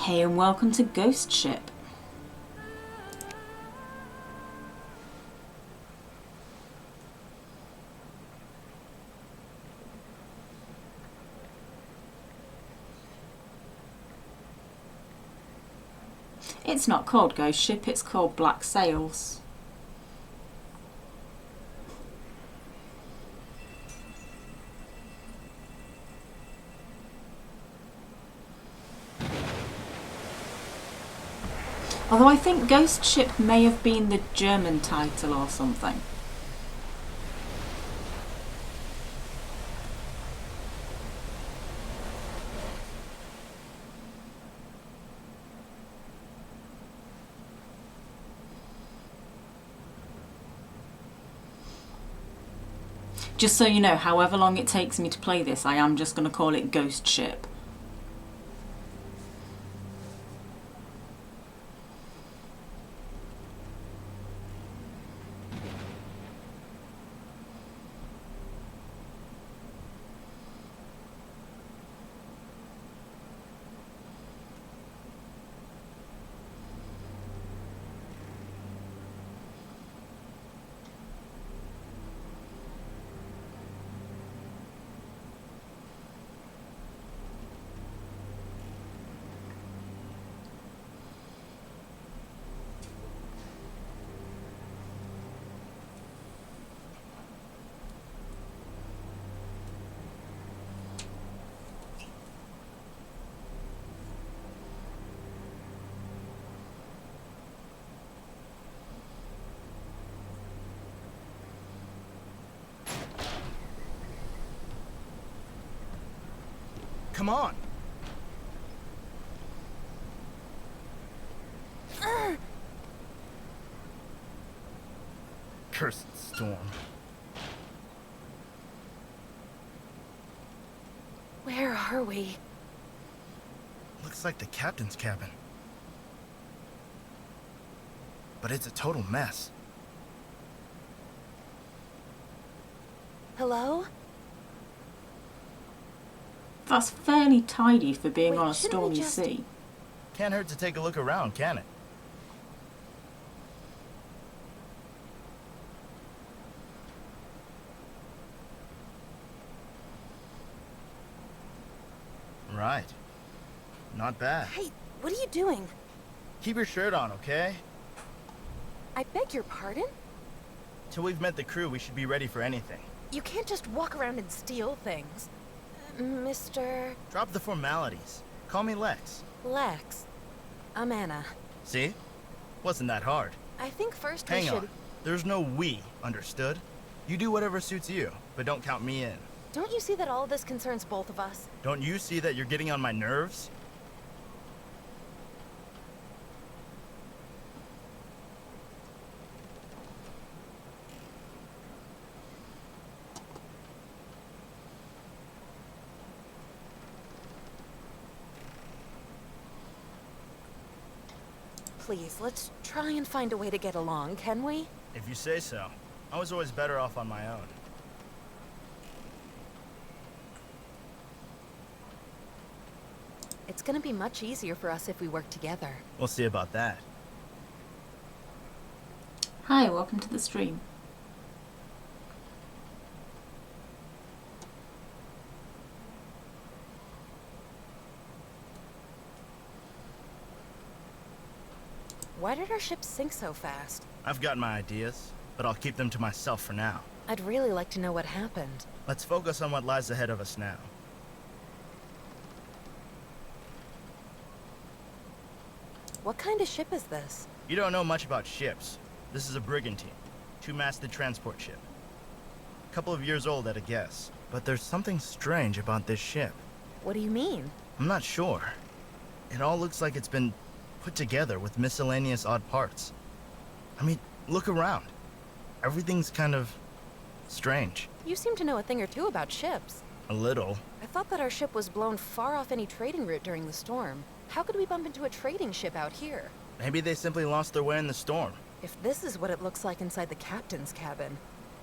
Hey and welcome to Ghost Ship. It's not called Ghost Ship, it's called Black Sails. Although I think Ghost Ship may have been the German title or something. Just so you know, however long it takes me to play this, I am just going to call it Ghost Ship. Come on. Cursed storm. Where are we? Looks like the captain's cabin. But it's a total mess. Hello? That's fairly tidy for being Wait, on a shouldn't we stormy just- sea. Can't hurt to take a look around, can it? Right. Not bad. Hey, what are you doing? Keep your shirt on, okay? I beg your pardon? Till we've met the crew, we should be ready for anything. You can't just walk around and steal things. Mr. Drop the formalities. Call me Lex. Lex. I'm Anna. See? Wasn't that hard. I think first we Hang should... on. There's no we, understood? You do whatever suits you, but don't count me in. Don't you see that all of this concerns both of us? Don't you see that you're getting on my nerves? Please, let's try and find a way to get along, can we? If you say so. I was always better off on my own. It's gonna be much easier for us if we work together. We'll see about that. Hi, welcome to the stream. Why did our ship sink so fast? I've got my ideas, but I'll keep them to myself for now. I'd really like to know what happened. Let's focus on what lies ahead of us now. What kind of ship is this? You don't know much about ships. This is a brigantine. Two-masted transport ship. A couple of years old at a guess. But there's something strange about this ship. What do you mean? I'm not sure. It all looks like it's been put together with miscellaneous odd parts. I mean, look around. Everything's kind of strange. You seem to know a thing or two about ships. A little. I thought that our ship was blown far off any trading route during the storm. How could we bump into a trading ship out here? Maybe they simply lost their way in the storm. If this is what it looks like inside the captain's cabin,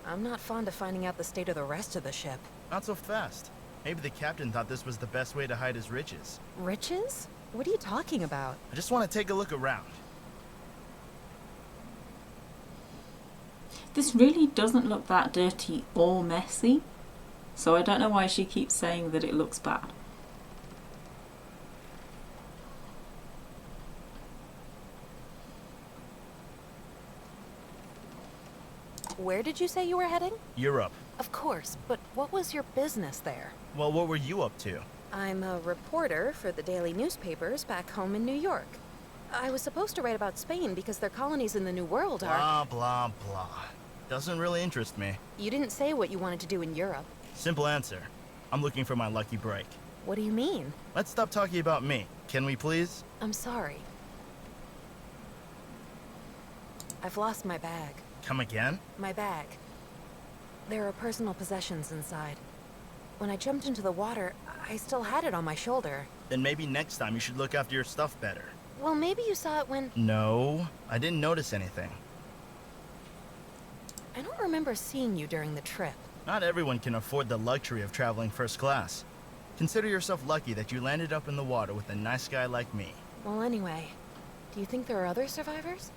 I'm not fond of finding out the state of the rest of the ship. Not so fast. Maybe the captain thought this was the best way to hide his riches. Riches? What are you talking about? I just want to take a look around. This really doesn't look that dirty or messy, so I don't know why she keeps saying that it looks bad. Where did you say you were heading? Europe. Of course, but what was your business there? Well, what were you up to? I'm a reporter for the daily newspapers back home in New York. I was supposed to write about Spain because their colonies in the New World are... Blah, blah, blah. Doesn't really interest me. You didn't say what you wanted to do in Europe. Simple answer. I'm looking for my lucky break. What do you mean? Let's stop talking about me. Can we please? I'm sorry. I've lost my bag. Come again? My bag. There are personal possessions inside. When I jumped into the water, I still had it on my shoulder. Then maybe next time you should look after your stuff better. Well, maybe you saw it when... No, I didn't notice anything. I don't remember seeing you during the trip. Not everyone can afford the luxury of traveling first class. Consider yourself lucky that you landed up in the water with a nice guy like me. Well, anyway, do you think there are other survivors?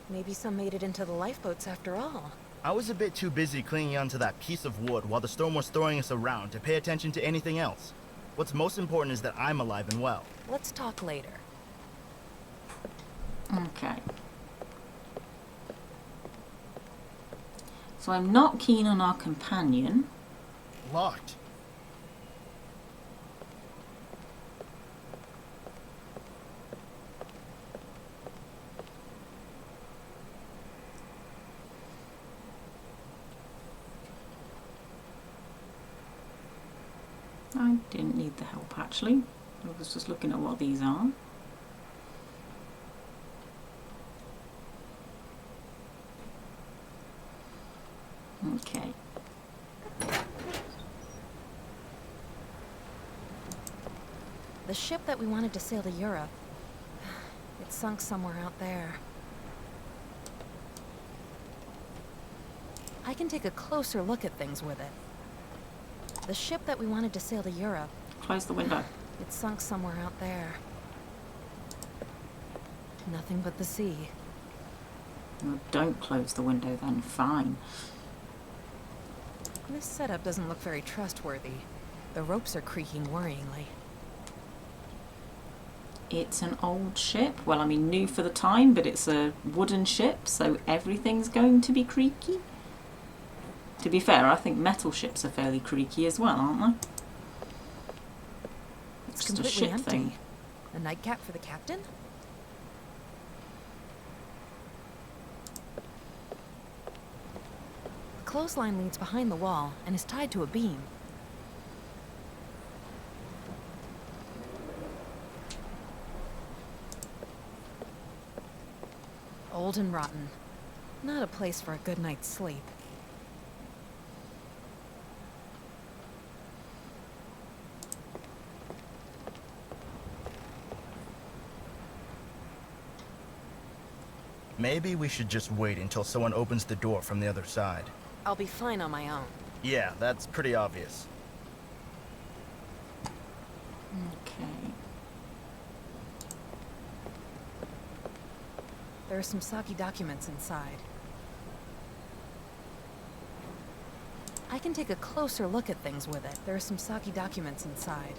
Maybe some made it into the lifeboats after all. I was a bit too busy clinging onto that piece of wood while the storm was throwing us around to pay attention to anything else. What's most important is that I'm alive and well. Let's talk later. Okay. So I'm not keen on our companion. Locked. I didn't need the help actually. I was just looking at what these are. Okay. The ship that we wanted to sail to Europe, it sunk somewhere out there. I can take a closer look at things with it. The ship that we wanted to sail to Europe, Close the window. it sunk somewhere out there. Nothing but the sea. Well, don't close the window then, fine. This setup doesn't look very trustworthy. The ropes are creaking worryingly. It's an old ship. Well, I mean, new for the time, but it's a wooden ship, so everything's going to be creaky. To be fair, I think metal ships are fairly creaky as well, aren't they? It's just a completely ship empty. thing. A nightcap for the captain? The clothesline leads behind the wall and is tied to a beam. Old and rotten. Not a place for a good night's sleep. Maybe we should just wait until someone opens the door from the other side. I'll be fine on my own. Yeah, that's pretty obvious. Okay. There are some Saki documents inside. I can take a closer look at things with it. There are some Saki documents inside.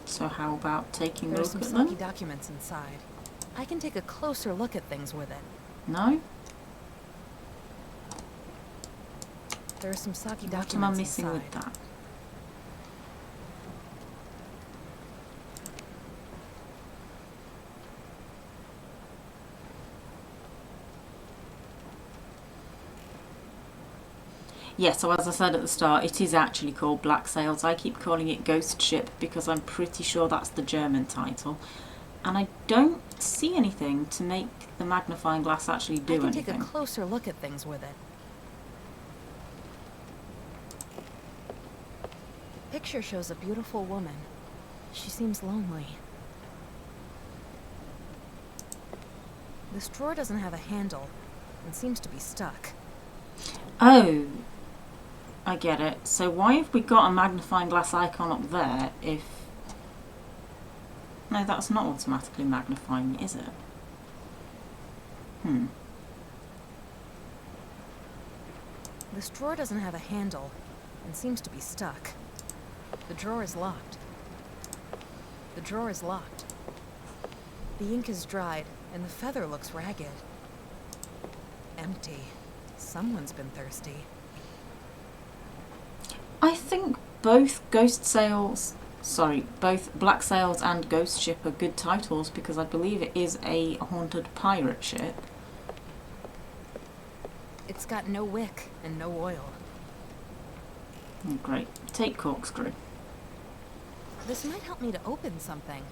So how about taking a There are look some at Saki them? documents inside. I can take a closer look at things with it. No? There are some Saki What documents am I missing inside. with that? Yeah, so as I said at the start, it is actually called Black Sails. I keep calling it Ghost Ship because I'm pretty sure that's the German title. And I don't see anything to make the magnifying glass actually do I can anything. take a closer look at things with it. Picture shows a beautiful woman. She seems lonely. This drawer doesn't have a handle and seems to be stuck. Oh, I get it. So why have we got a magnifying glass icon up there if... No, that's not automatically magnifying, is it? This drawer doesn't have a handle and seems to be stuck. The drawer is locked. The drawer is locked. The ink is dried and the feather looks ragged. Empty. Someone's been thirsty. I think both both Black Sails and Ghost Ship are good titles because I believe it is a haunted pirate ship. It's got no wick and no oil. Oh, great. Take corkscrew. This might help me to open something.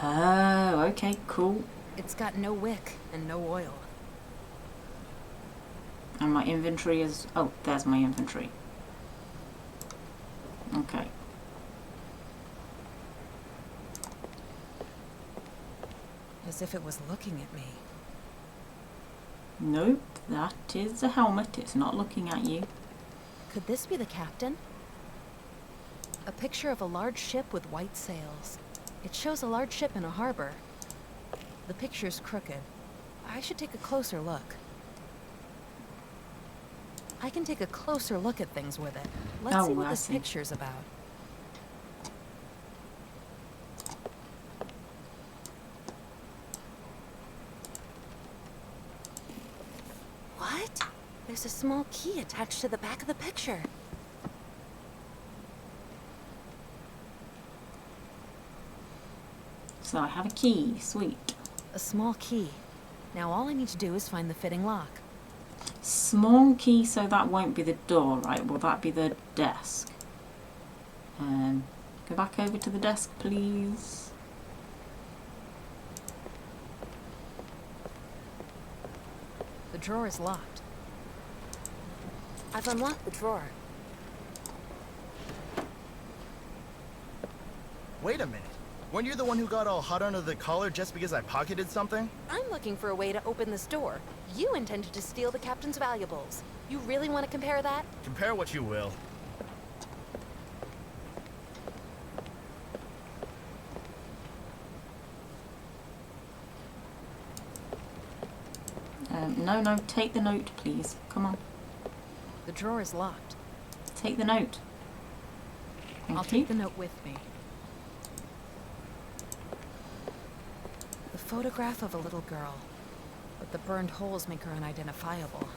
Oh, okay, cool. It's got no wick and no oil. And my inventory is... Oh, there's my inventory. Okay. As if it was looking at me. Nope, that is a helmet. It's not looking at you. Could this be the captain? A picture of a large ship with white sails. It shows a large ship in a harbor. The picture's crooked. I should take a closer look. I can take a closer look at things with it. Let's see what this picture's about. What? There's a small key attached to the back of the picture. So I have a key. Sweet. A small key. Now all I need to do is find the fitting lock. Small key, so that won't be the door, right? Will that be the desk? Go back over to the desk, please. The drawer is locked. I've unlocked the drawer. Wait a minute. Weren't you the one who got all hot under the collar just because I pocketed something? I'm looking for a way to open this door. You intended to steal the captain's valuables. You really want to compare that? Compare what you will. No, take the note, please. Come on. The drawer is locked. Take the note. I'll take the note with me. The photograph of a little girl, but the burned holes make her unidentifiable.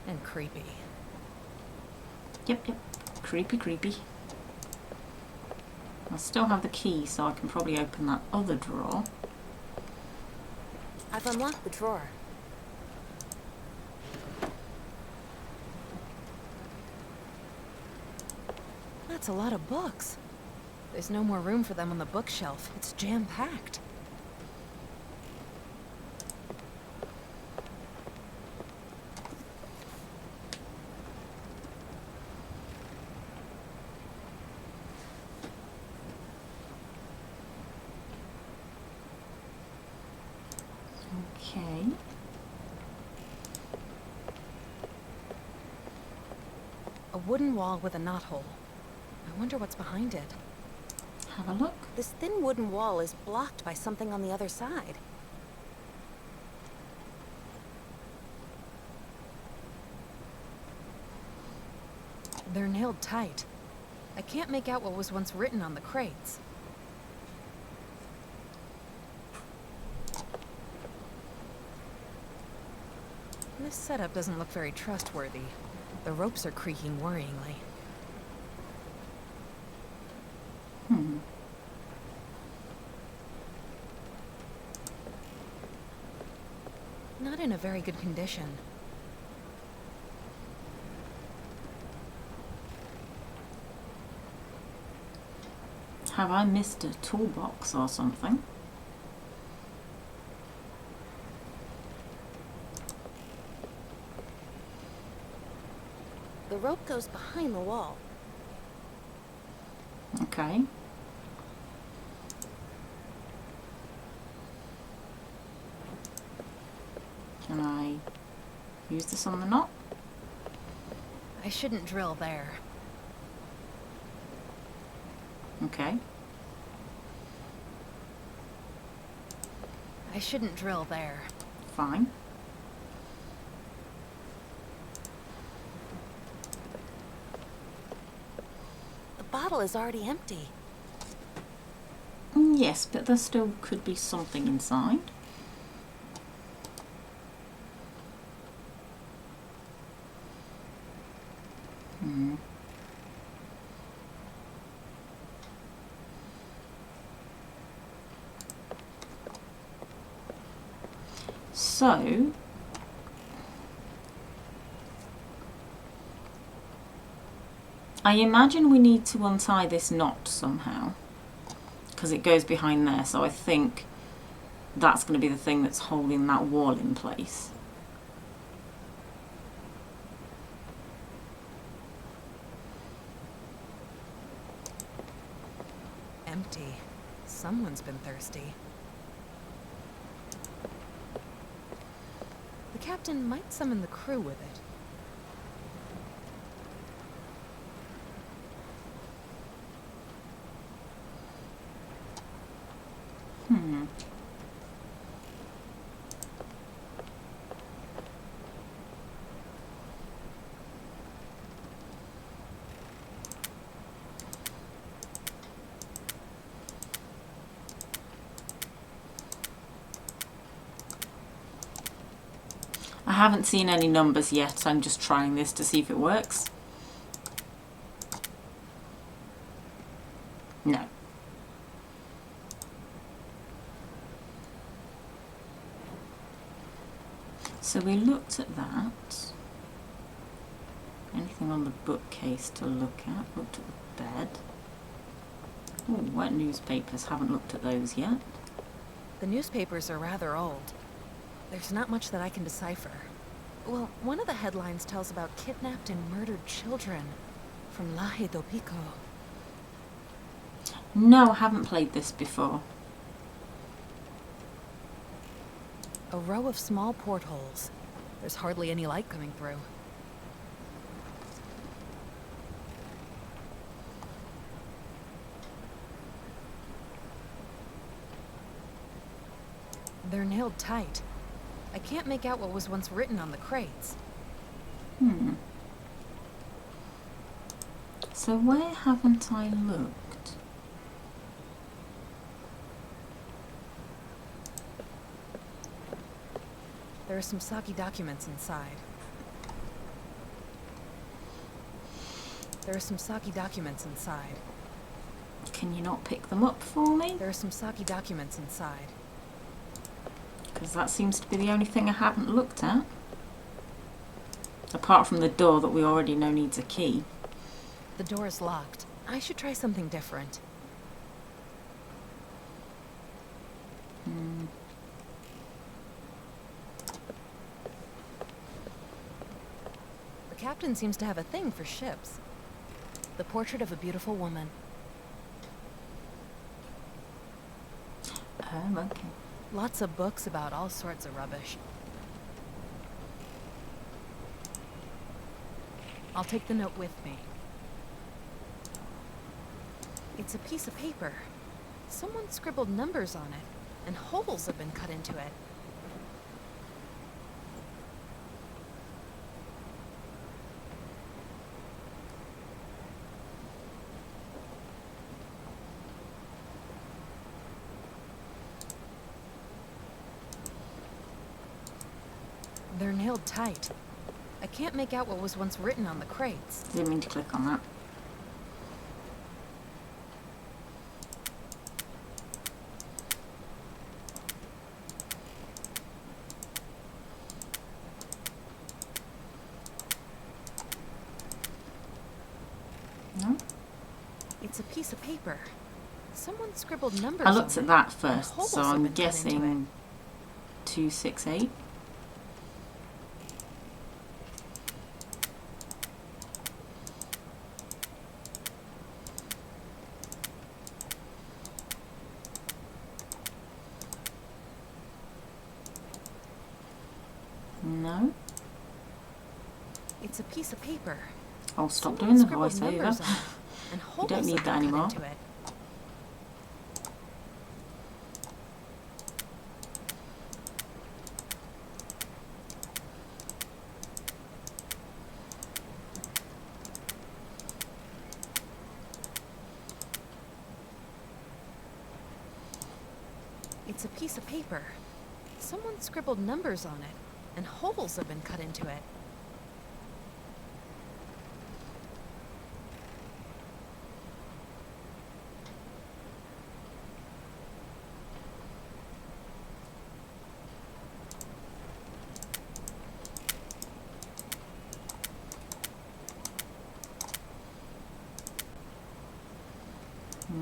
And creepy. Yep. Creepy, creepy. I still have the key, so I can probably open that other drawer. I've unlocked the drawer. That's a lot of books. There's no more room for them on the bookshelf. It's jam-packed. Okay. A wooden wall with a knothole. I wonder what's behind it. Have a look. This thin wooden wall is blocked by something on the other side. They're nailed tight. I can't make out what was once written on the crates. This setup doesn't look very trustworthy. The ropes are creaking worryingly. Not in a very good condition. Have I missed a toolbox or something? The rope goes behind the wall. Okay. Can I use this on the knot? I shouldn't drill there. Okay. I shouldn't drill there. Fine. The bottle is already empty. Yes, but there still could be something inside. So, I imagine we need to untie this knot somehow, because it goes behind there, so I think that's going to be the thing that's holding that wall in place. Empty. Someone's been thirsty. The captain might summon the crew with it. I haven't seen any numbers yet, I'm just trying this to see if it works. No. So we looked at that. Anything on the bookcase to look at? Looked at the bed. Oh, wet newspapers, haven't looked at those yet. The newspapers are rather old. There's not much that I can decipher. Well, one of the headlines tells about kidnapped and murdered children from Laje do Pico. No, I haven't played this before. A row of small portholes. There's hardly any light coming through. They're nailed tight. I can't make out what was once written on the crates. So where haven't I looked? There are some Saki documents inside. There are some Saki documents inside. Can you not pick them up for me? There are some Saki documents inside. Because that seems to be the only thing I haven't looked at. Apart from the door that we already know needs a key. The door is locked. I should try something different. The captain seems to have a thing for ships. The portrait of a beautiful woman. Oh, okay. Lots of books about all sorts of rubbish. I'll take the note with me. It's a piece of paper. Someone scribbled numbers on it, and holes have been cut into it. They're nailed tight. I can't make out what was once written on the crates. Didn't mean to click on that. No? It's a piece of paper. Someone scribbled numbers I on looked it, at that and first, holes so have I'm been cut into guessing 268. No? It's a piece of paper. I'll stop Someone doing the scribbled numbers voiceover. on it, and You holes don't need have that been cut anymore. into it. It's a piece of paper. Someone scribbled numbers on it, and holes have been cut into it.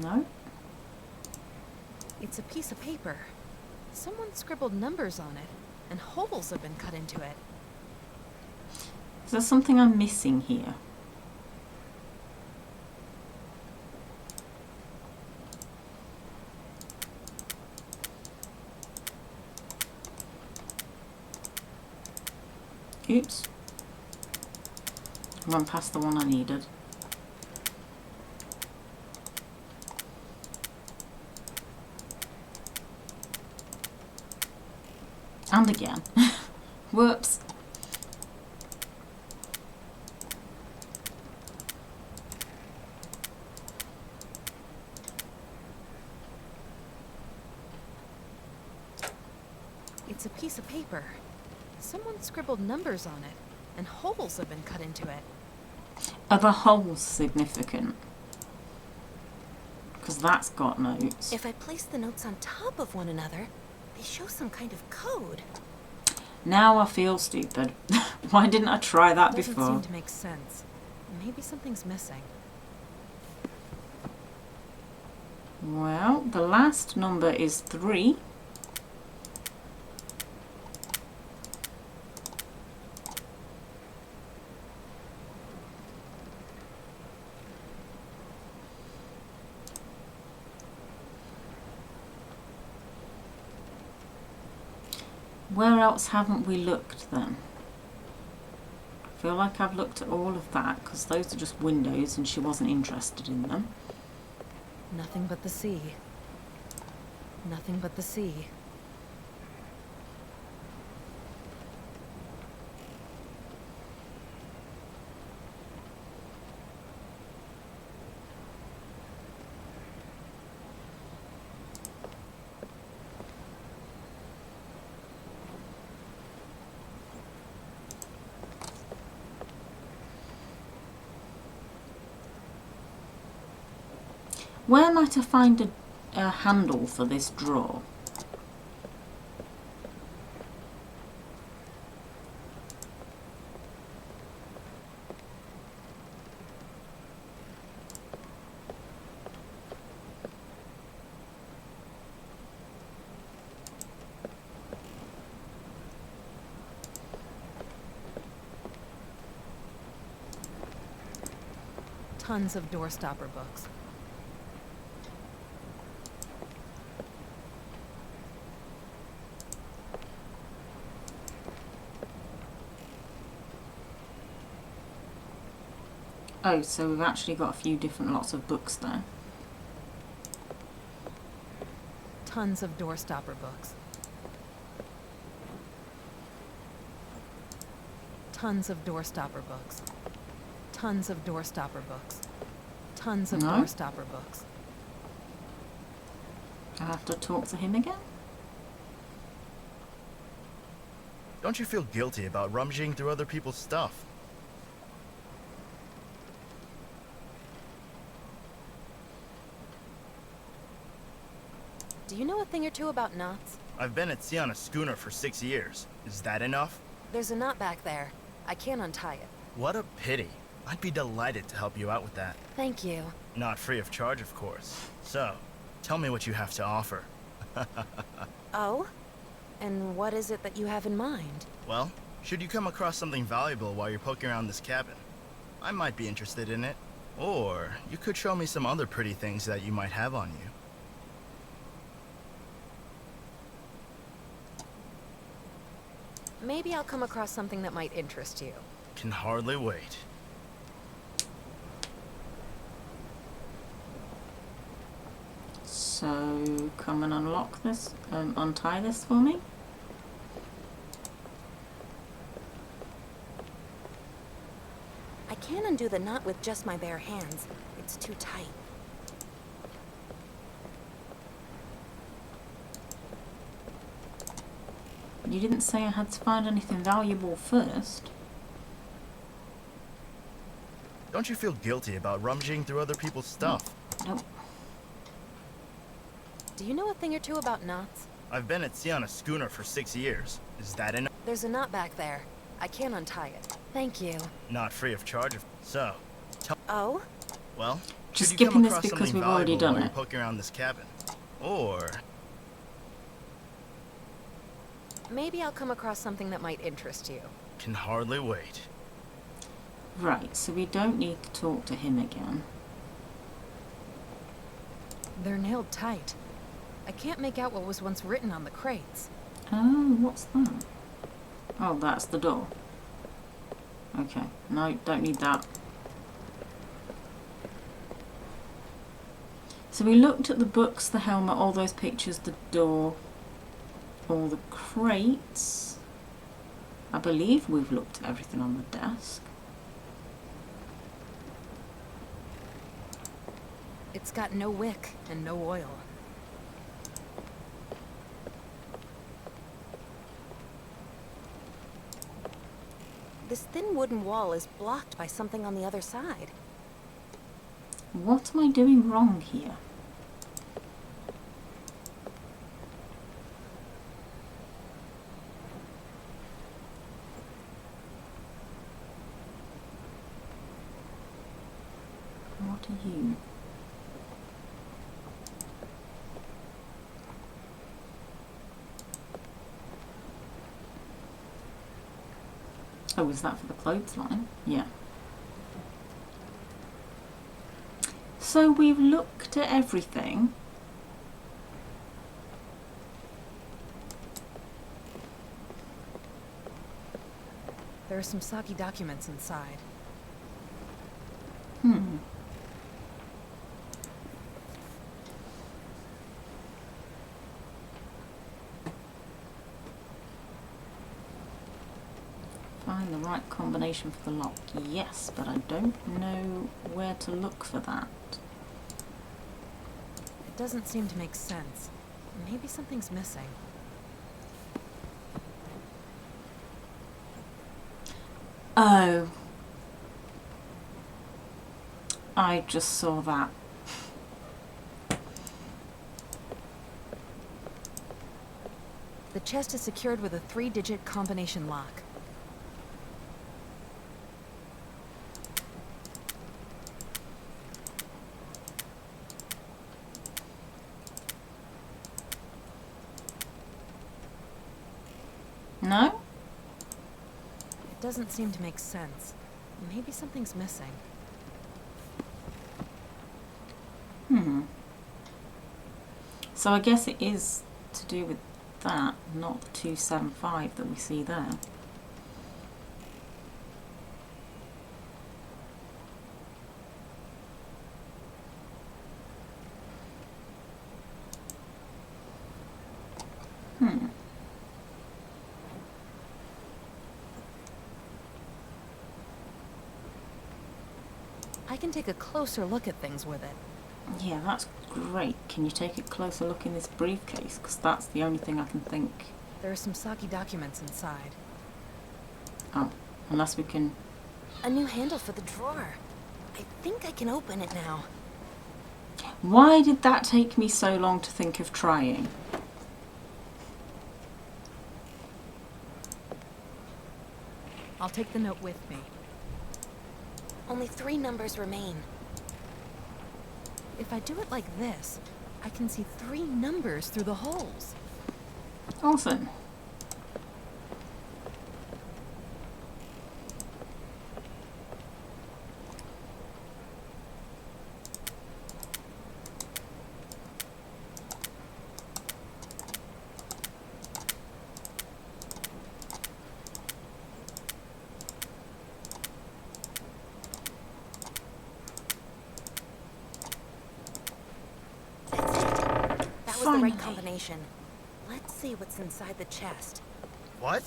No. It's a piece of paper. Someone scribbled numbers on it, and holes have been cut into it. Is there something I'm missing here? Oops. I went past the one I needed. And again. Whoops. It's a piece of paper. Someone scribbled numbers on it, and holes have been cut into it. Are the holes significant? Because that's got notes. If I place the notes on top of one another, they show some kind of code. Now I feel stupid. Why didn't I try that Doesn't before? seem to make sense. Maybe something's missing. Well, the last number is 3. Where else haven't we looked then? I feel like I've looked at all of that because those are just windows and she wasn't interested in them. Nothing but the sea. Nothing but the sea. Where might I find a handle for this drawer? Tons of doorstopper books. Oh, so we've actually got a few different lots of books there. Tons of doorstopper books. Tons of doorstopper books. Tons of doorstopper books. Tons of No? doorstopper books. I'll have to talk to him again. Don't you feel guilty about rummaging through other people's stuff? Do you know a thing or two about knots? I've been at sea on a schooner for 6 years. Is that enough? There's a knot back there. I can't untie it. What a pity. I'd be delighted to help you out with that. Thank you. Not free of charge, of course. So, tell me what you have to offer. Oh? And what is it that you have in mind? Well, should you come across something valuable while you're poking around this cabin, I might be interested in it. Or, you could show me some other pretty things that you might have on you. Maybe I'll come across something that might interest you. Can hardly wait. So, come and unlock this, untie this for me. I can't undo the knot with just my bare hands. It's too tight. You didn't say I had to find anything valuable first. Don't you feel guilty about rummaging through other people's stuff? Nope. Do you know a thing or two about knots? I've been at sea on a schooner for 6 years. Is that enough? There's a knot back there. I can't untie it. Thank you. Not free of charge. So, Oh? well, Just could you skipping come this across because something we've already valuable done while it. you're poking around this cabin? Or Maybe I'll come across something that might interest you. can hardly wait. Right, so we don't need to talk to him again. They're nailed tight. I can't make out what was once written on the crates. Oh, what's that? Oh, that's the door. Okay, no, don't need that. So we looked at the books, the helmet, all those pictures, the door, all the crates. I believe we've looked at everything on the desk. It's got no wick and no oil. This thin wooden wall is blocked by something on the other side. What am I doing wrong here? What are you? Oh, was that for the clothesline? Yeah. So we've looked at everything. There are some soggy documents inside. Find the right combination for the lock. Yes, but I don't know where to look for that. It doesn't seem to make sense. Maybe something's missing. Oh. I just saw that. The chest is secured with a 3-digit combination lock. No? It doesn't seem to make sense. Maybe something's missing. So I guess it is to do with that, not the 275 that we see there. I can take a closer look at things with it. Yeah, that's great. Can you take a closer look in this briefcase? Because that's the only thing I can think. There are some soggy documents inside. Oh, unless we can... A new handle for the drawer. I think I can open it now. Why did that take me so long to think of trying? I'll take the note with me. Only 3 numbers remain. If I do it like this, I can see 3 numbers through the holes. Awesome. That was the Finally. right combination. Let's see what's inside the chest. What?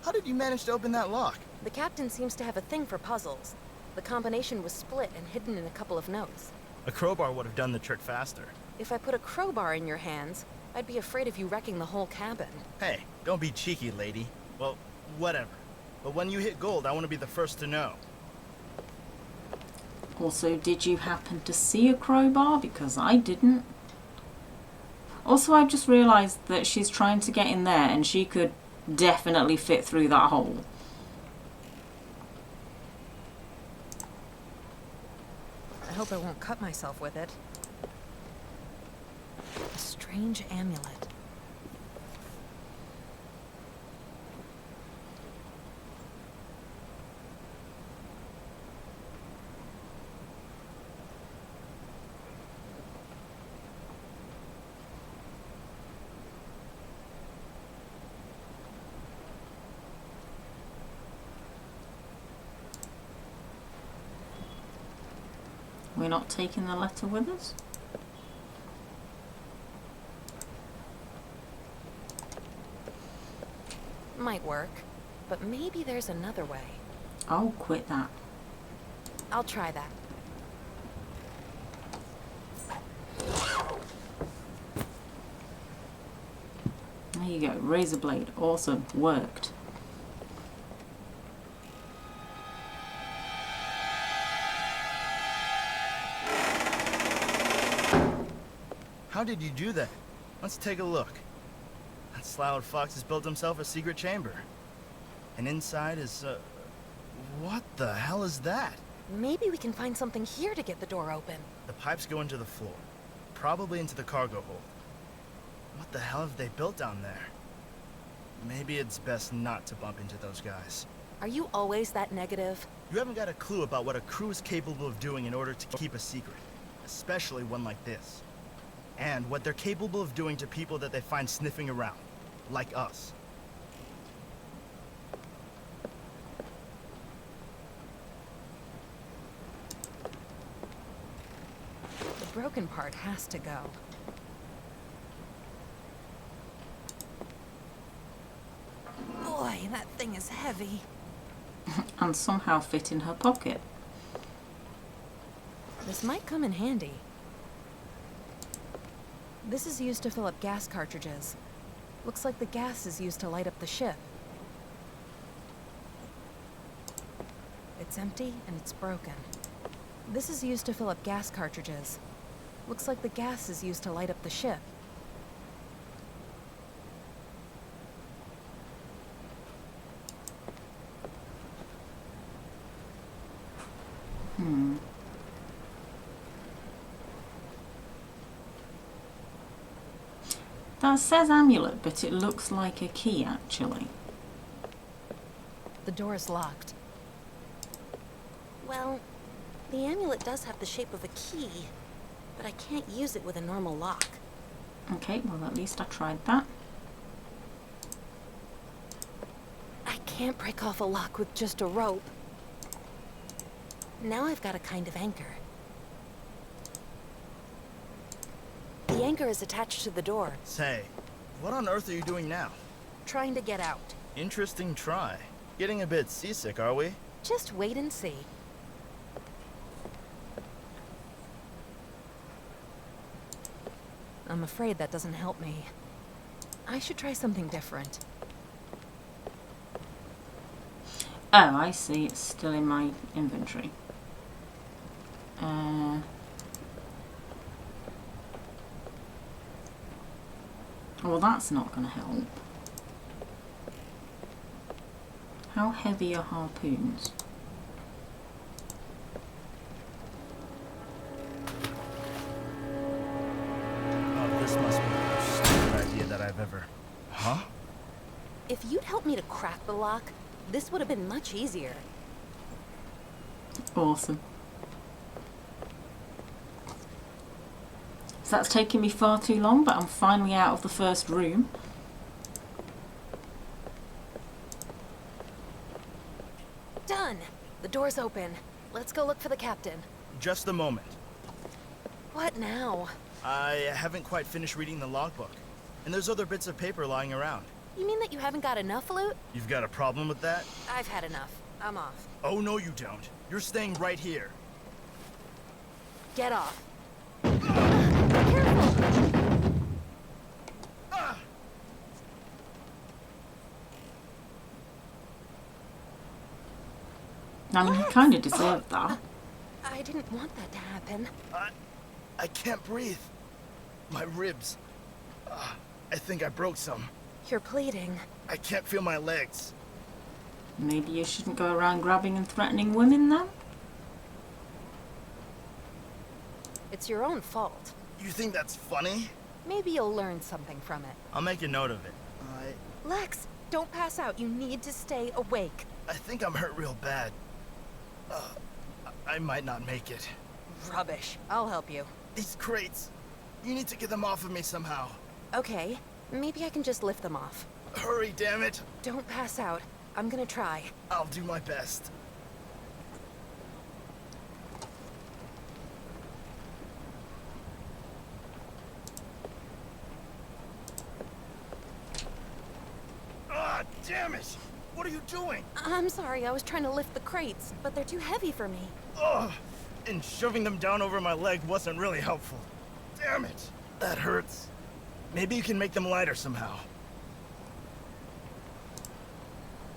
How did you manage to open that lock? The captain seems to have a thing for puzzles. The combination was split and hidden in a couple of notes. A crowbar would have done the trick faster. If I put a crowbar in your hands, I'd be afraid of you wrecking the whole cabin. Hey, don't be cheeky, lady. Well, whatever. But when you hit gold, I want to be the first to know. Also, did you happen to see a crowbar? Because I didn't. Also, I've just realised that she's trying to get in there and she could definitely fit through that hole. I hope I won't cut myself with it. A strange amulet. We're not taking the letter with us? Might work, but maybe there's another way. Oh, quit that. I'll try that. There you go, razor blade. Awesome, worked. How did you do that? Let's take a look. That sloughed fox has built himself a secret chamber. And inside is, what the hell is that? Maybe we can find something here to get the door open. The pipes go into the floor. Probably into the cargo hold. What the hell have they built down there? Maybe it's best not to bump into those guys. Are you always that negative? You haven't got a clue about what a crew is capable of doing in order to keep a secret. Especially one like this. And what they're capable of doing to people that they find sniffing around. Like us. The broken part has to go. Boy, that thing is heavy. And somehow fit in her pocket. This might come in handy. This is used to fill up gas cartridges. Looks like the gas is used to light up the ship. It's empty and it's broken. This is used to fill up gas cartridges. Looks like the gas is used to light up the ship. That says amulet, but it looks like a key actually. The door is locked. Well, the amulet does have the shape of a key, but I can't use it with a normal lock. Okay, well at least I tried that. I can't break off a lock with just a rope. Now I've got a kind of anchor. The anchor is attached to the door. Say, what on earth are you doing now? Trying to get out. Interesting try. Getting a bit seasick, are we? Just wait and see. I'm afraid that doesn't help me. I should try something different. Oh, I see, it's still in my inventory. Well, that's not going to help. How heavy are harpoons? Oh, this must be the most stupid idea that I've ever... Huh? If you'd helped me to crack the lock, this would have been much easier. Awesome. So that's taken me far too long, but I'm finally out of the first room. Done! The door's open. Let's go look for the captain. Just a moment. What now? I haven't quite finished reading the logbook. And there's other bits of paper lying around. You mean that you haven't got enough loot? You've got a problem with that? I've had enough. I'm off. Oh, no you don't. You're staying right here. Get off. Careful! I mean, he kind of deserved that. I didn't want that to happen. I can't breathe. My ribs. I think I broke some. You're bleeding. I can't feel my legs. Maybe you shouldn't go around grabbing and threatening women then? It's your own fault. You think that's funny? Maybe you'll learn something from it. I'll make a note of it. Lex, don't pass out. You need to stay awake. I think I'm hurt real bad. I might not make it. Rubbish. I'll help you. These crates, you need to get them off of me somehow. Okay, maybe I can just lift them off. Hurry, damn it. Don't pass out. I'm gonna try. I'll do my best. Ah, damn it! What are you doing? I'm sorry, I was trying to lift the crates, but they're too heavy for me. Ugh! And shoving them down over my leg wasn't really helpful. Damn it! That hurts. Maybe you can make them lighter somehow.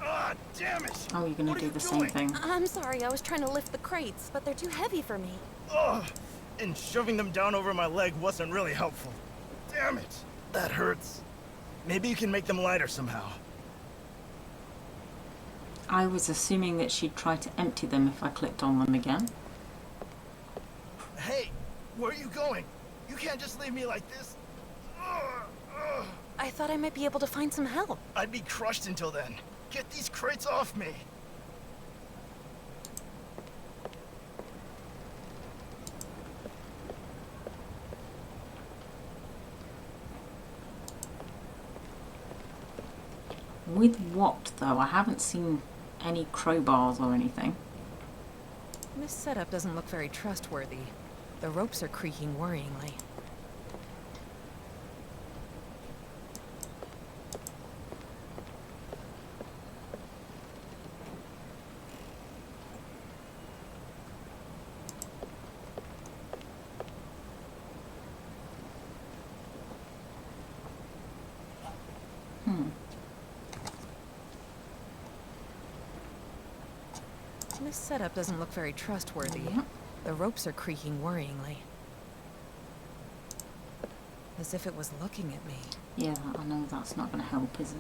Ah, damn it! Oh, you're gonna do the same thing. I'm sorry, I was trying to lift the crates, but they're too heavy for me. Ugh! And shoving them down over my leg wasn't really helpful. Damn it! That hurts. Maybe you can make them lighter somehow. I was assuming that she'd try to empty them if I clicked on them again. Hey, where are you going? You can't just leave me like this. Ugh. I thought I might be able to find some help. I'd be crushed until then. Get these crates off me. With what, though? I haven't seen any crowbars or anything. This setup doesn't look very trustworthy. The ropes are creaking worryingly. This setup doesn't look very trustworthy. Yeah. The ropes are creaking worryingly. As if it was looking at me. Yeah, I know that's not going to help, is it?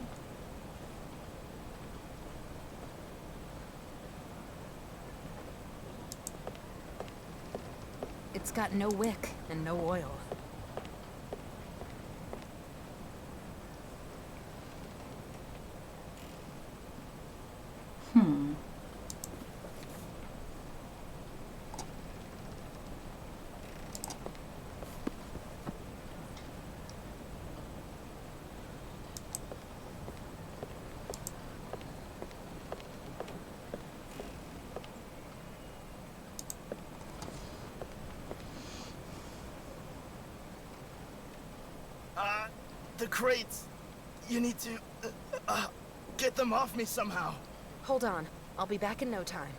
It's got no wick and no oil. The crates. You need to, get them off me somehow. Hold on. I'll be back in no time.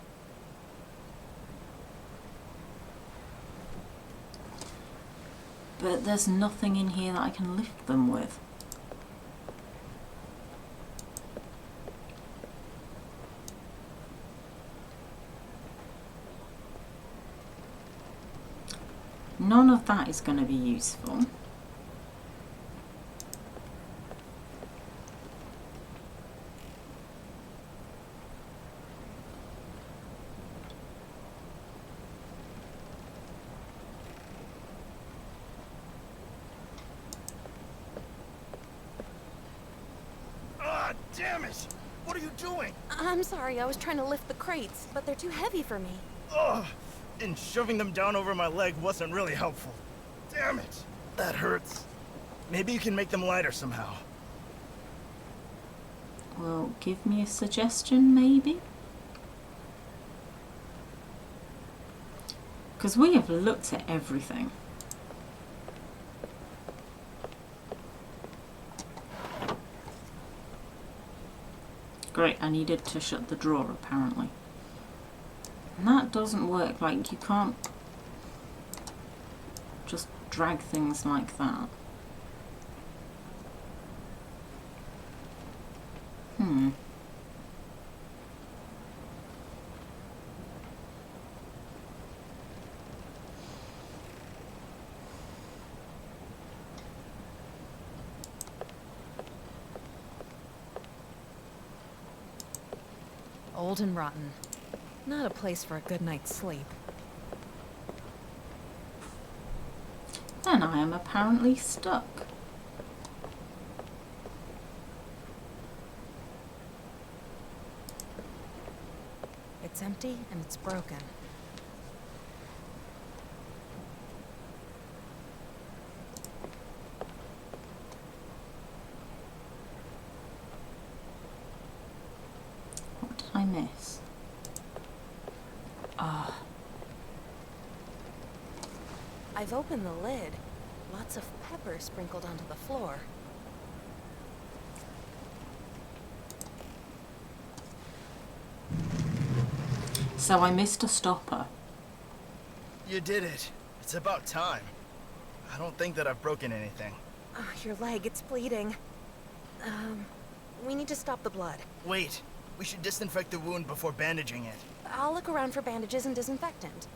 But there's nothing in here that I can lift them with. None of that is going to be useful. Damn it! What are you doing? I'm sorry, I was trying to lift the crates, but they're too heavy for me. Ugh! And shoving them down over my leg wasn't really helpful. Damn it! That hurts. Maybe you can make them lighter somehow. Well, give me a suggestion, maybe? Because we have looked at everything. Great, I needed to shut the drawer apparently. And that doesn't work, like you can't just drag things like that. Old and rotten. Not a place for a good night's sleep. Then I am apparently stuck. It's empty and it's broken. What did I miss? Ah, I've opened the lid. Lots of pepper sprinkled onto the floor. so I missed a stopper. You did it. It's about time. I don't think that I've broken anything. Oh, your leg, it's bleeding. We need to stop the blood. Wait, we should disinfect the wound before bandaging it. I'll look around for bandages and disinfectant.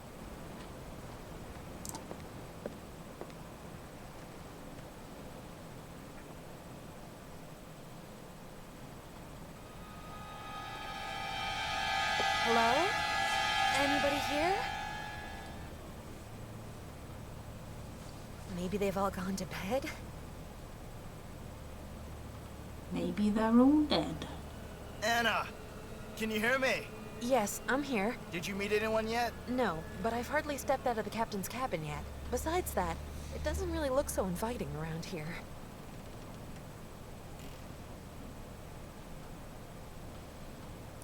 Hello? Anybody here? Maybe they've all gone to bed? Maybe they're all dead. Anna! Can you hear me? Yes, I'm here. Did you meet anyone yet? No, but I've hardly stepped out of the captain's cabin yet. Besides that, it doesn't really look so inviting around here.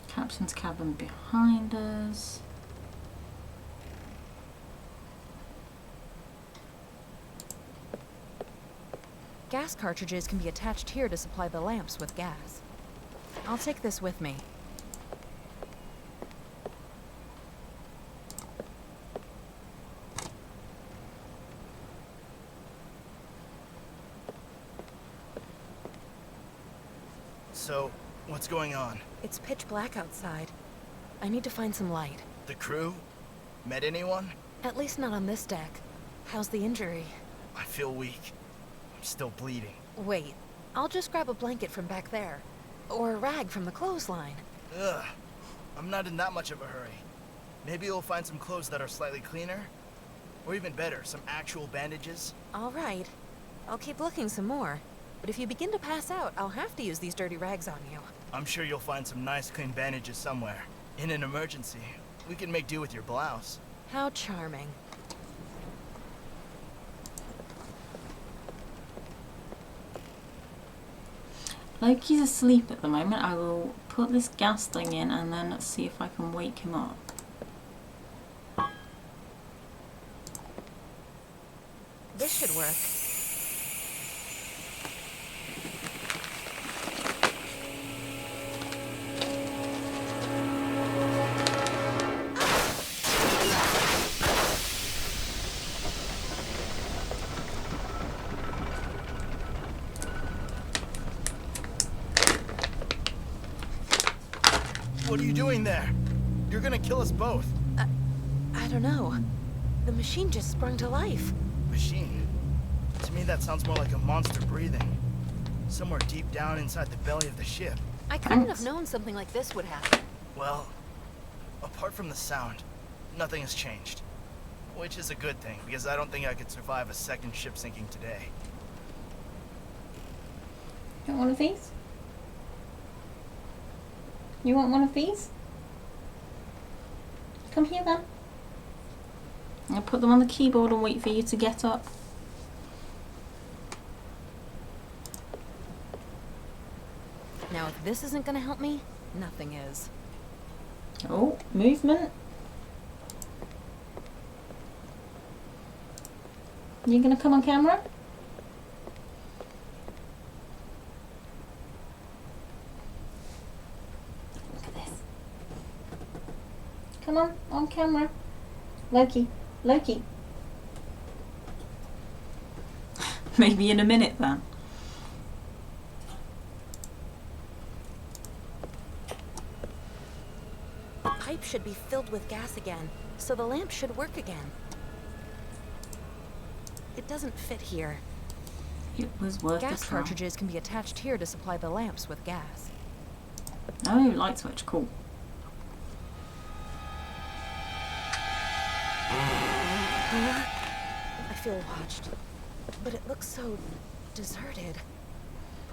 Captain's cabin behind us. Gas cartridges can be attached here to supply the lamps with gas. I'll take this with me. So, what's going on? It's pitch black outside. I need to find some light. The crew? Met anyone? At least not on this deck. How's the injury? I feel weak. I'm still bleeding. Wait, I'll just grab a blanket from back there. Or a rag from the clothesline. Ugh. I'm not in that much of a hurry. Maybe we'll find some clothes that are slightly cleaner? Or even better, some actual bandages? All right. I'll keep looking some more. But if you begin to pass out, I'll have to use these dirty rags on you. I'm sure you'll find some nice clean bandages somewhere. In an emergency, we can make do with your blouse. How charming. Loki's asleep at the moment. I will put this gas thing in and then let's see if I can wake him up. This should work. What are you doing there? You're gonna kill us both. I don't know. The machine just sprung to life. Machine. To me, that sounds more like a monster breathing. Somewhere deep down inside the belly of the ship. I couldn't have Thanks. known something like this would happen. Well, apart from the sound, nothing has changed. Which is a good thing, because I don't think I could survive a second ship sinking today. You want one of these? You want one of these? Come here then. I'll put them on the keyboard and wait for you to get up. Now, if this isn't gonna help me, nothing is. Oh, movement. You gonna come on camera? Look at this. Come on camera. Loki, Loki. Maybe in a minute then. The pipe should be filled with gas again, so the lamp should work again. It doesn't fit here. It was worth Gas a try. cartridges can be attached here to supply the lamps with gas. Oh, light switch, cool. feel watched, but it looks so deserted.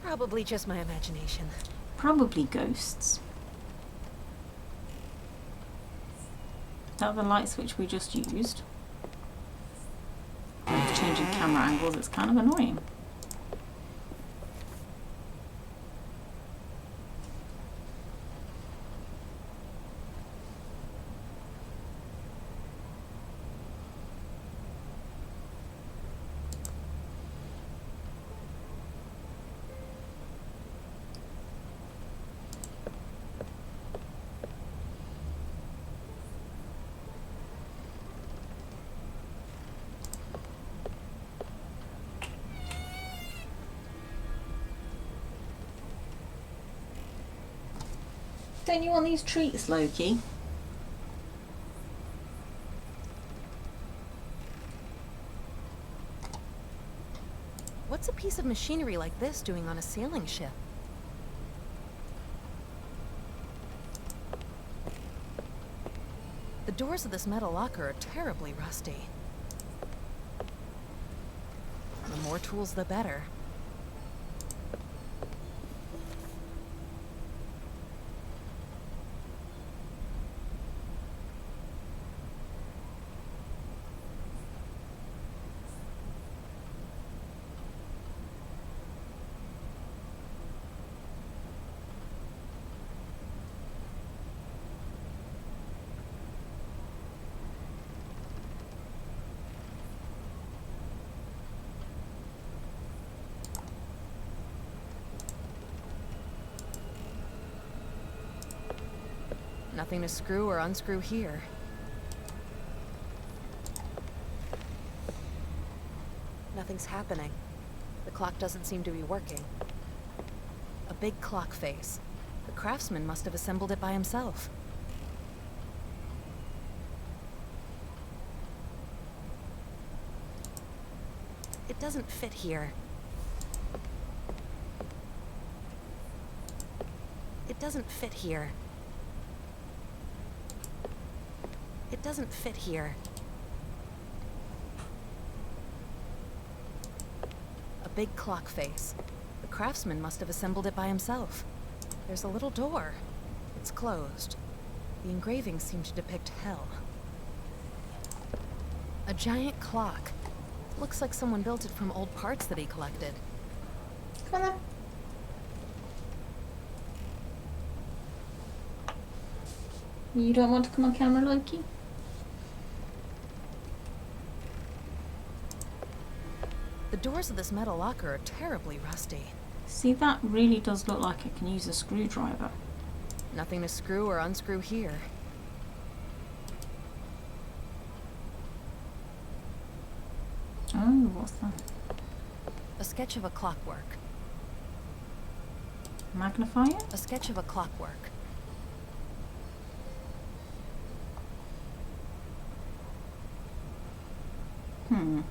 Probably just my imagination. Probably ghosts. That the light switch we just used. With changing camera angles, it's kind of annoying. Don't you want these treats, Loki? What's a piece of machinery like this doing on a sailing ship? The doors of this metal locker are terribly rusty. The more tools, the better. Nothing to screw or unscrew here. Nothing's happening. The clock doesn't seem to be working. A big clock face. The craftsman must have assembled it by himself. It doesn't fit here. It doesn't fit here. It doesn't fit here. A big clock face. The craftsman must have assembled it by himself. There's a little door. It's closed. The engravings seem to depict hell. A giant clock. Looks like someone built it from old parts that he collected. Come on then. You don't want to come on camera, Loki? The doors of this metal locker are terribly rusty. See, that really does look like I can use a screwdriver. Nothing to screw or unscrew here. Oh, what's that? A sketch of a clockwork. Magnifier? A sketch of a clockwork. Hmm.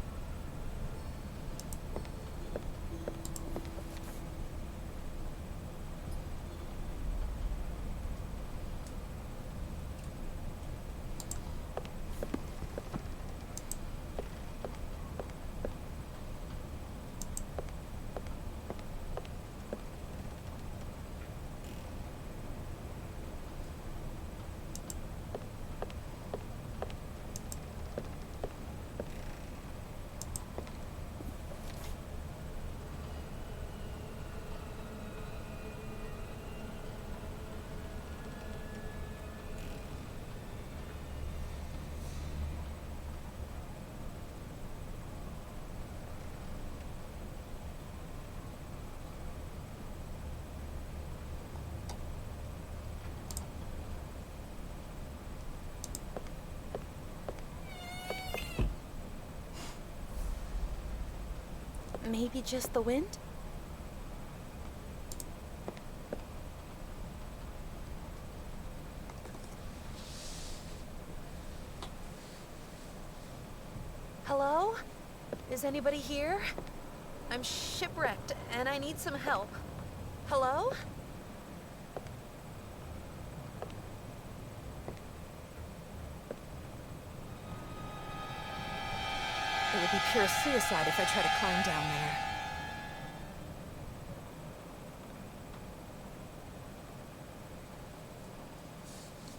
Maybe just the wind? Hello? Is anybody here? I'm shipwrecked and I need some help. Hello? It would be pure suicide if I try to climb down there.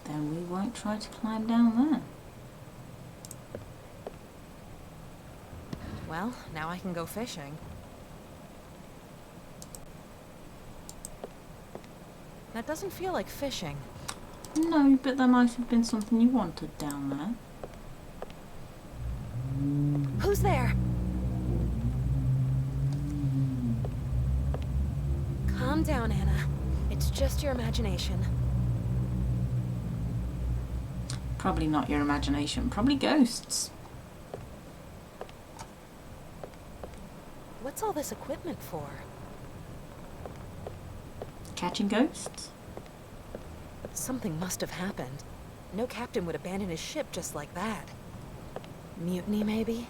Then we won't try to climb down there. Well, now I can go fishing. That doesn't feel like fishing. No, but there might have been something you wanted down there. Who's there? Calm down, Anna. It's just your imagination. Probably not your imagination, probably ghosts. What's all this equipment for? Catching ghosts? Something must have happened. No captain would abandon his ship just like that. Mutiny, maybe?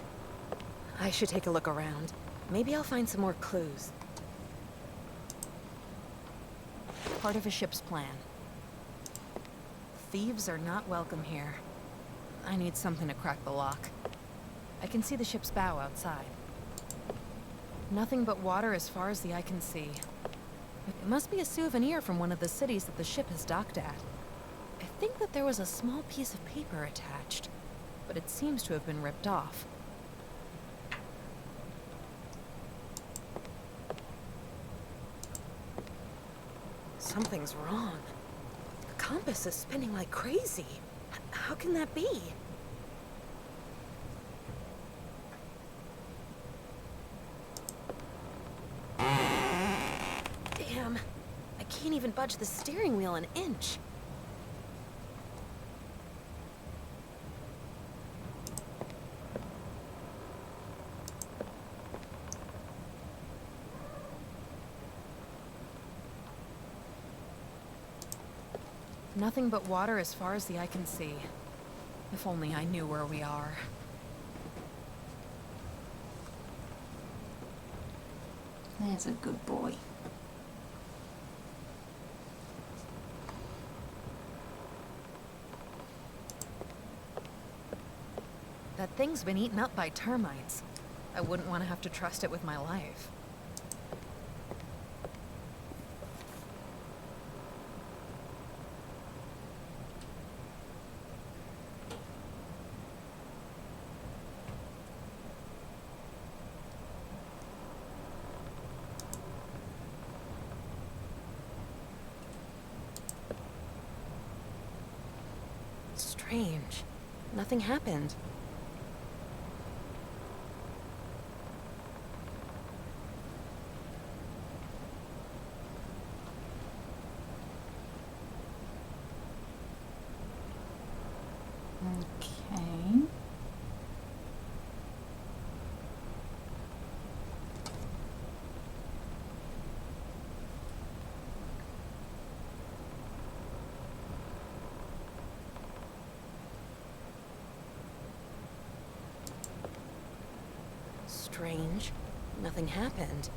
I should take a look around. Maybe I'll find some more clues. Part of a ship's plan. Thieves are not welcome here. I need something to crack the lock. I can see the ship's bow outside. Nothing but water as far as the eye can see. It must be a souvenir from one of the cities that the ship has docked at. I think that there was a small piece of paper attached, but it seems to have been ripped off. Something's wrong. The compass is spinning like crazy. How can that be? Damn. I can't even budge the steering wheel an inch. Nothing but water as far as the eye can see. If only I knew where we are. There's a good boy. That thing's been eaten up by termites. I wouldn't want to have to trust it with my life. Strange. Nothing happened. Okay. Strange. Nothing happened.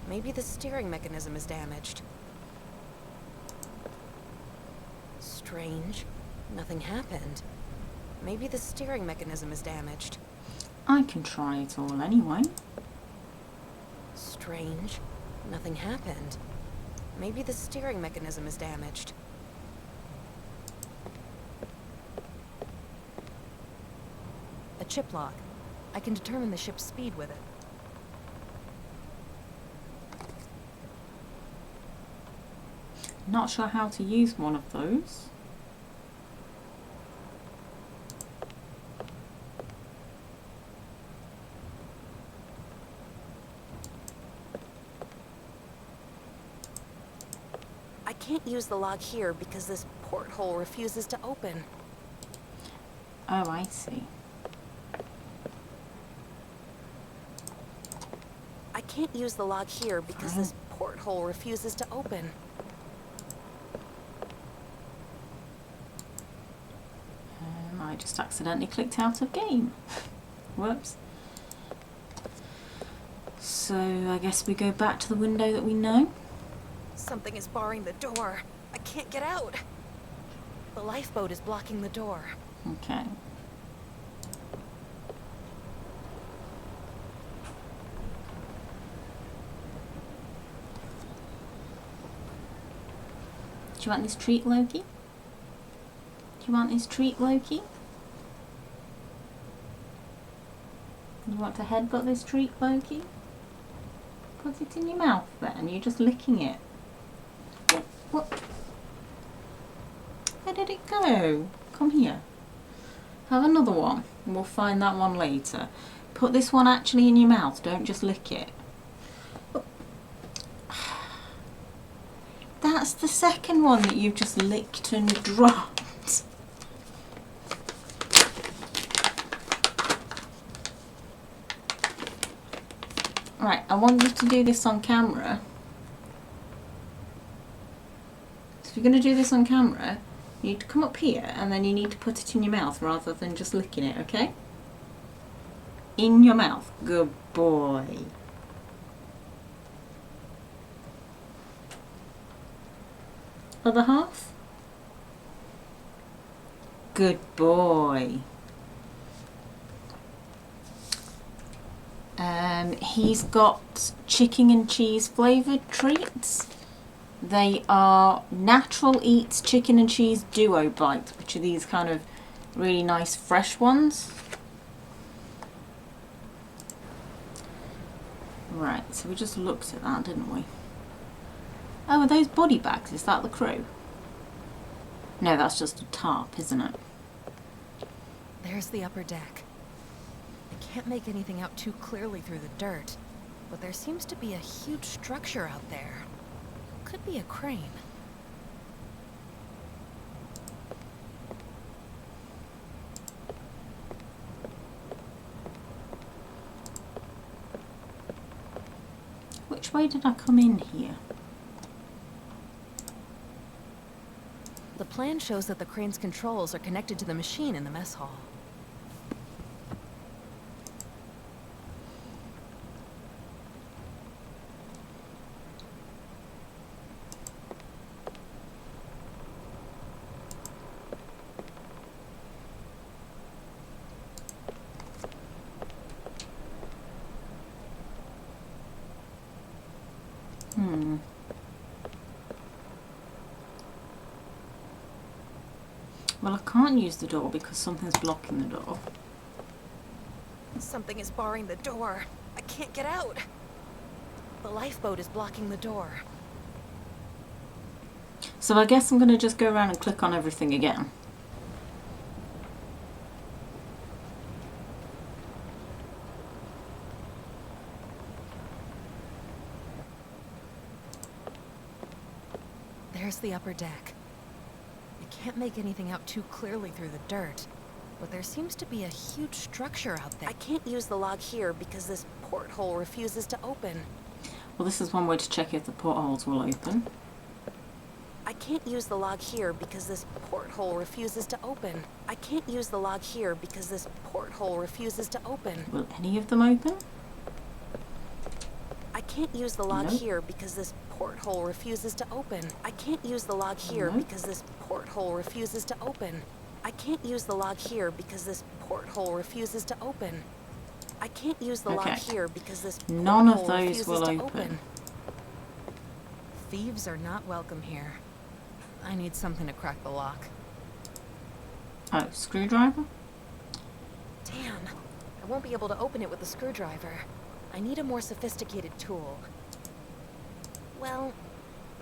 Maybe the steering mechanism is damaged. Strange. Nothing happened. Maybe the steering mechanism is damaged. I can try it all anyway. Strange. Nothing happened. Maybe the steering mechanism is damaged. A chip log. I can determine the ship's speed with it. Not sure how to use one of those. I can't use the log here because this porthole refuses to open. Oh, I see. I can't use the log here because this porthole refuses to open. I just accidentally clicked out of game. Whoops. So I guess we go back to the window that we know. Something is barring the door. I can't get out. The lifeboat is blocking the door. Okay. you want this treat, Loki? Do you want this treat, Loki? You want to headbutt this treat, Loki? Put it in your mouth then, you're just licking it. What? Where did it go? Come here. Have another one, and we'll find that one later. Put this one actually in your mouth, don't just lick it. That's the second one that you've just licked and dropped. Right, I want you to do this on camera. So if you're going to do this on camera, you need to come up here and then you need to put it in your mouth rather than just licking it, okay? In your mouth. Good boy. Other half. Good boy. He's got chicken and cheese flavoured treats. They are Natural Eats Chicken and Cheese Duo Bites, which are these kind of really nice fresh ones. Right, so we just looked at that, didn't we? Oh, are those body bags? Is that the crew? No, that's just a tarp, isn't it? There's the upper deck. I can't make anything out too clearly through the dirt, but there seems to be a huge structure out there. Could be a crane. Which way did I come in here? The plan shows that the crane's controls are connected to the machine in the mess hall. Well, I can't use the door because something's blocking the door. Something is barring the door. I can't get out. The lifeboat is blocking the door. So I guess I'm going to just go around and click on everything again. There's the upper deck. I can't make anything out too clearly through the dirt, but there seems to be a huge structure out there. I can't use the log here because this porthole refuses to open. Well, this is one way to check if the portholes will open. I can't use the log here because this porthole refuses to open. I can't use the log here because this porthole refuses to open. Will any of them open? I can't use the log Nope. here because this porthole refuses to open. I can't use the log here Nope. because this porthole refuses to open. I can't use the log here because this porthole refuses to open. I can't use the log Okay. here because this None of porthole those refuses will to open. Thieves are not welcome here. I need something to crack the lock. Oh, screwdriver? Damn, I won't be able to open it with a screwdriver. I need a more sophisticated tool. Well,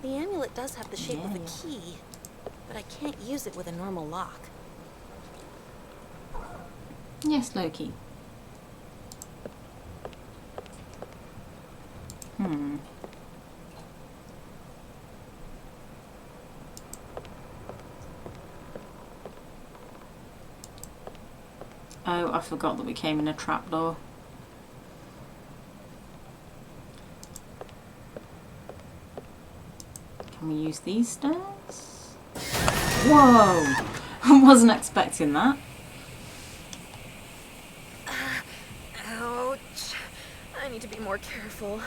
the amulet does have the shape of Yeah. a key, but I can't use it with a normal lock. Yes, Loki. Oh, I forgot that we came in a trapdoor. Can we use these stairs? Whoa! I wasn't expecting that. Ouch. I need to be more careful.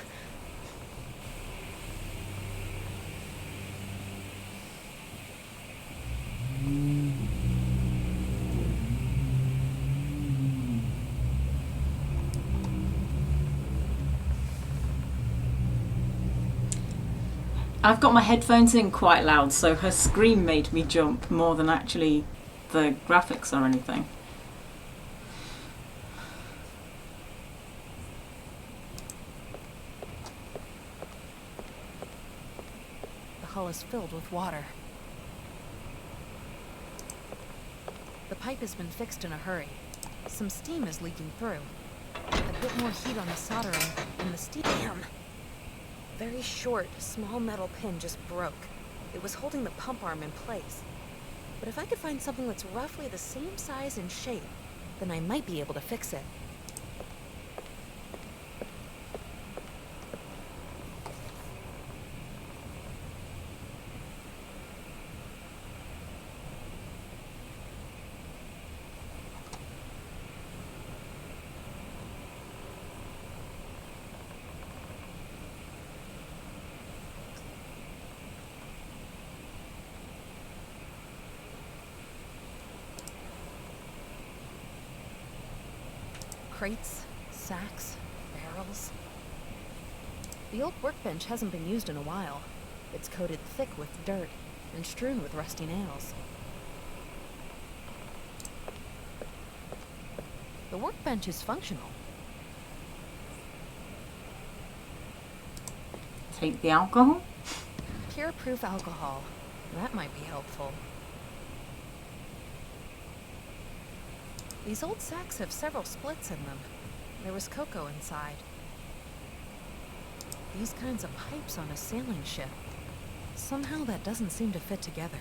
I've got my headphones in quite loud, so her scream made me jump more than actually the graphics or anything. The hull is filled with water. The pipe has been fixed in a hurry. Some steam is leaking through. A bit more heat on the soldering, and the steam... Damn! Very short, small metal pin just broke. It was holding the pump arm in place. But if I could find something that's roughly the same size and shape, then I might be able to fix it. Crates, sacks, barrels. The old workbench hasn't been used in a while. It's coated thick with dirt and strewn with rusty nails. The workbench is functional. Take the alcohol? Cure-proof alcohol. That might be helpful. These old sacks have several splits in them. There was cocoa inside. These kinds of pipes on a sailing ship. Somehow that doesn't seem to fit together.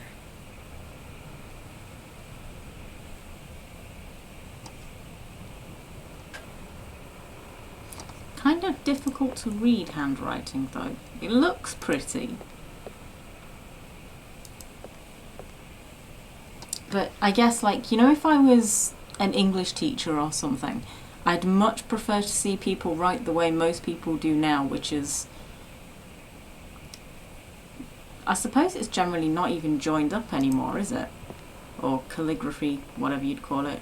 Kind of difficult to read handwriting though. It looks pretty. But I guess, like, you know, if I was an English teacher or something, I'd much prefer to see people write the way most people do now, which is, I suppose it's generally not even joined up anymore, is it? Or calligraphy, whatever you'd call it.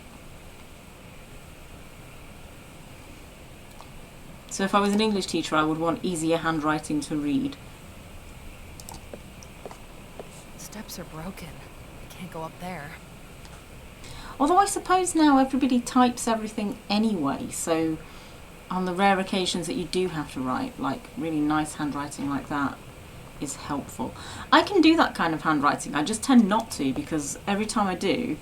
So if I was an English teacher, I would want easier handwriting to read. Steps are broken. I can't go up there. Although I suppose now everybody types everything anyway, so on the rare occasions that you do have to write, like really nice handwriting like that is helpful. I can do that kind of handwriting, I just tend not to, because every time I do,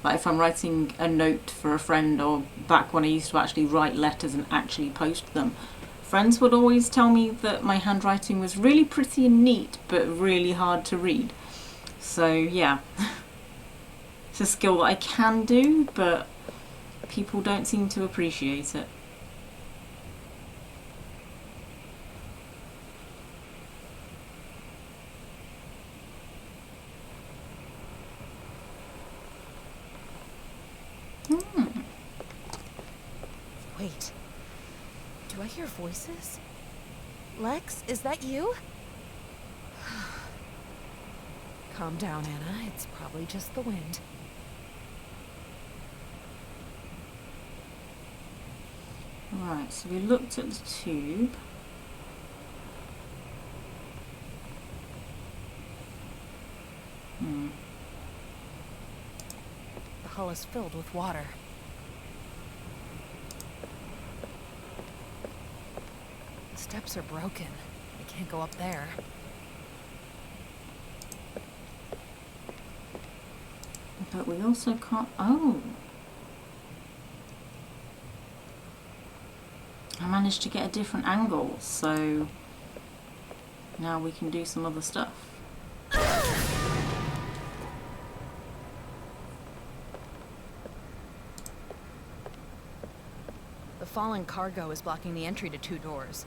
like if I'm writing a note for a friend, or back when I used to actually write letters and actually post them, friends would always tell me that my handwriting was really pretty and neat, but really hard to read. So yeah. It's a skill that I can do, but people don't seem to appreciate it. Wait. Do I hear voices? Lex, is that you? Calm down, Anna. It's probably just the wind. Right, so we looked at the tube. The hull is filled with water. The steps are broken. I can't go up there. But we also can't... Oh! I managed to get a different angle, so now we can do some other stuff. The fallen cargo is blocking the entry to 2 doors.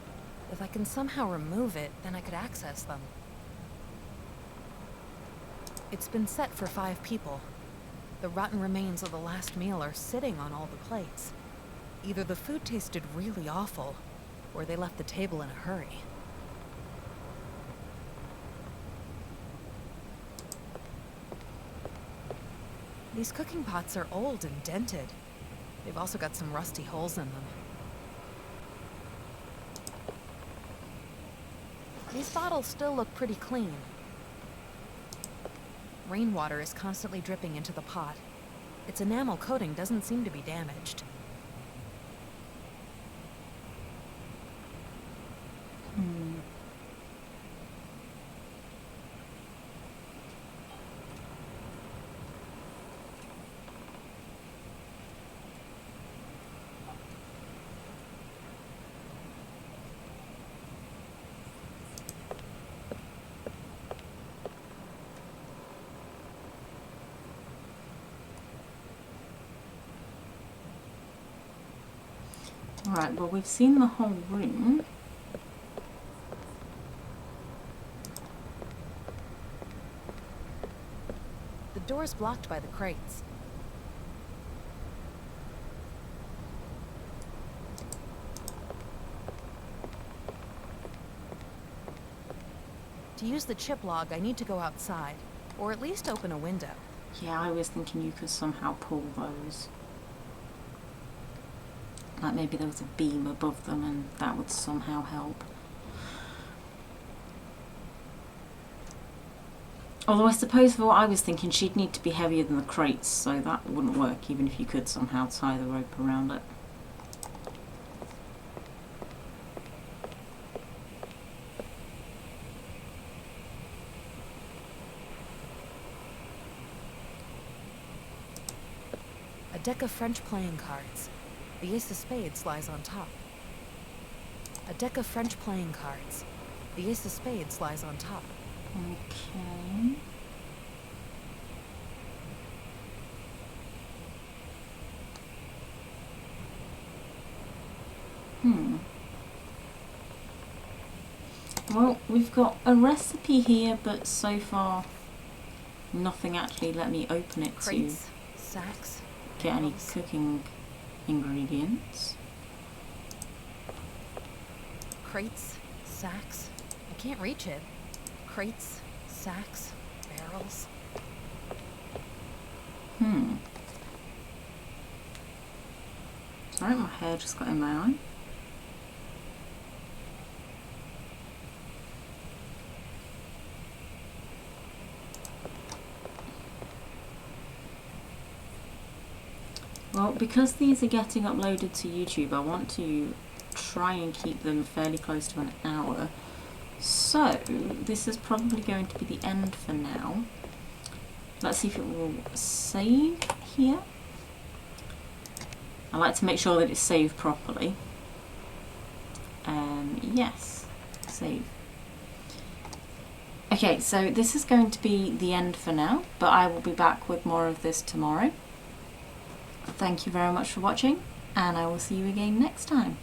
If I can somehow remove it, then I could access them. It's been set for 5 people. The rotten remains of the last meal are sitting on all the plates. Either the food tasted really awful, or they left the table in a hurry. These cooking pots are old and dented. They've also got some rusty holes in them. These bottles still look pretty clean. Rainwater is constantly dripping into the pot. Its enamel coating doesn't seem to be damaged. Right, well, we've seen the whole room. The door's blocked by the crates. To use the chip log, I need to go outside, or at least open a window. Yeah, I was thinking you could somehow pull those. Like maybe there was a beam above them and that would somehow help. Although I suppose for what I was thinking, she'd need to be heavier than the crates, so that wouldn't work even if you could somehow tie the rope around it. A deck of French playing cards. The ace of spades lies on top. A deck of French playing cards. The ace of spades lies on top. Okay. Well, we've got a recipe here, but so far nothing actually let me open it Crates, sacks, to get any barrels. cooking ingredients. Crates, sacks. I can't reach it. Crates, sacks, barrels. Sorry, my hair just got in my eye. Well, because these are getting uploaded to YouTube, I want to try and keep them fairly close to an hour. So, this is probably going to be the end for now. Let's see if it will save here. I like to make sure that it's saved properly. Yes, save. Okay, so this is going to be the end for now, but I will be back with more of this tomorrow. Thank you very much for watching, and I will see you again next time.